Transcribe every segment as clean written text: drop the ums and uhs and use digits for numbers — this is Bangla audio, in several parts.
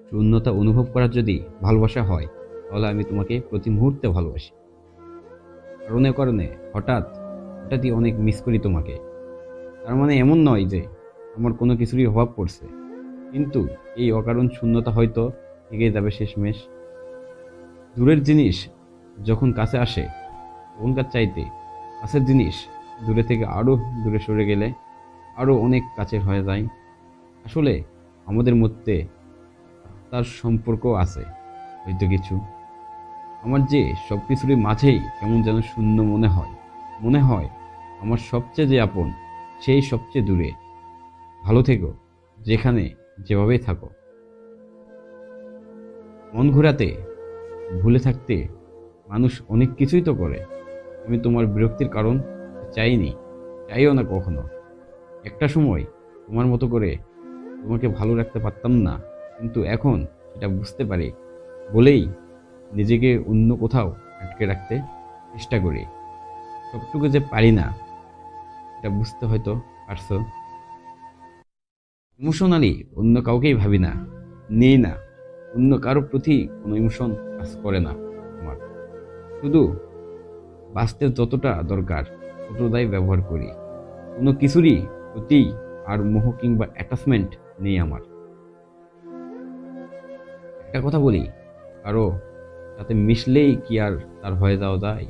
শূন্যতা অনুভব করার যদি ভালোবাসা হয়, তাহলে আমি তোমাকে প্রতি মুহূর্তে ভালোবাসি। কারণে কারণে হঠাৎই অনেক মিস করি তোমাকে। তার মানে এমন নয় যে আমার কোনো কিছুরই অভাব পড়ছে, কিন্তু এই অকারণ শূন্যতা হয়তো থেকেই যাবে শেষমেশ। দূরের জিনিস যখন কাছে আসে, তখনকার চাইতে কাছের জিনিস দূরে থেকে আরো দূরে সরে গেলে আরো অনেক কাছের হয়ে যায়। আসলে আমাদের মধ্যে তার সম্পর্ক আছে হয়তো কিছু। আমার যে সবকিছুরই মাঝেই কেমন যেন শূন্য মনে হয় আমার সবচেয়ে যে আপন সেই সবচেয়ে দূরে। ভালো থেকো, যেখানে যেভাবেই থাকো। মন ঘোরাতে, ভুলে থাকতে মানুষ অনেক কিছুই তো করে। আমি তোমার বিরক্তির কারণ চাইনি, চাইও না কখনো। একটা সময় তোমার মতো করে তোমাকে ভালো রাখতে পারতাম না, কিন্তু এখন সেটা বুঝতে পারি বলেই নিজেকে অন্য কোথাও আটকে রাখতে চেষ্টা করি। সবটুকু যে পারি না, এটা বুঝতে হয়তো পারছো। ইমোশনালি অন্য কাউকেই ভাবি না, নেই না। অন্য কারো প্রতি কোনো ইমোশন কাজ করে না আমার। শুধু বাঁচতে যতটা দরকার ততটাই ব্যবহার করি। কোনো কিছুরই প্রতি আর মোহ কিংবা অ্যাটাচমেন্ট নেই আমার। একটা কথা বলি, কারো সাথে মিশলেই কি আর তার হয়ে যাওয়া যায়?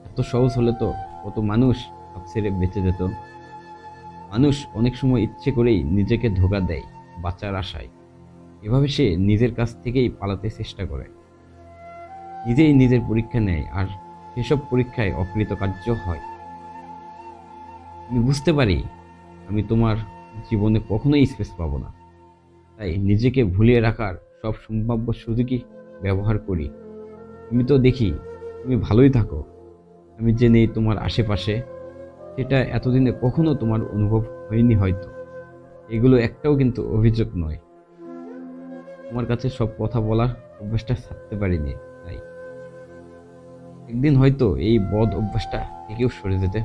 এত সহজ হলে তো কত মানুষ হাত ছেড়ে বেঁচে যেত। মানুষ অনেক সময় ইচ্ছে করেই নিজেকে ধোঁকা দেয় বাঁচার আশায়। এভাবে সে নিজের কাছ থেকেই পালাতে চেষ্টা করে, নিজেই নিজের পরীক্ষা নেয়, আর সেসব পরীক্ষায় অকৃতকার্য হয়। আমি বুঝতে পারি আমি তোমার জীবনে কখনোই স্পেস পাবো না, তাই নিজেকে ভুলিয়ে রাখার সব সম্ভাব্য সুযোগই ব্যবহার করি। তুমি তো দেখি তুমি ভালোই থাকো, আমি যে নেই তোমার আশেপাশে, সেটা এতদিনে কখনো তোমার অনুভব হয়নি হয়তো। এগুলো একটাও কিন্তু অভিযোগ নয়। তোমার কাছে সব কথা বলার অভ্যাসটা ছাড়তে পারিনি, তাই একদিন হয়তো এই বদ অভ্যাসটা থেকেও সরে যেতে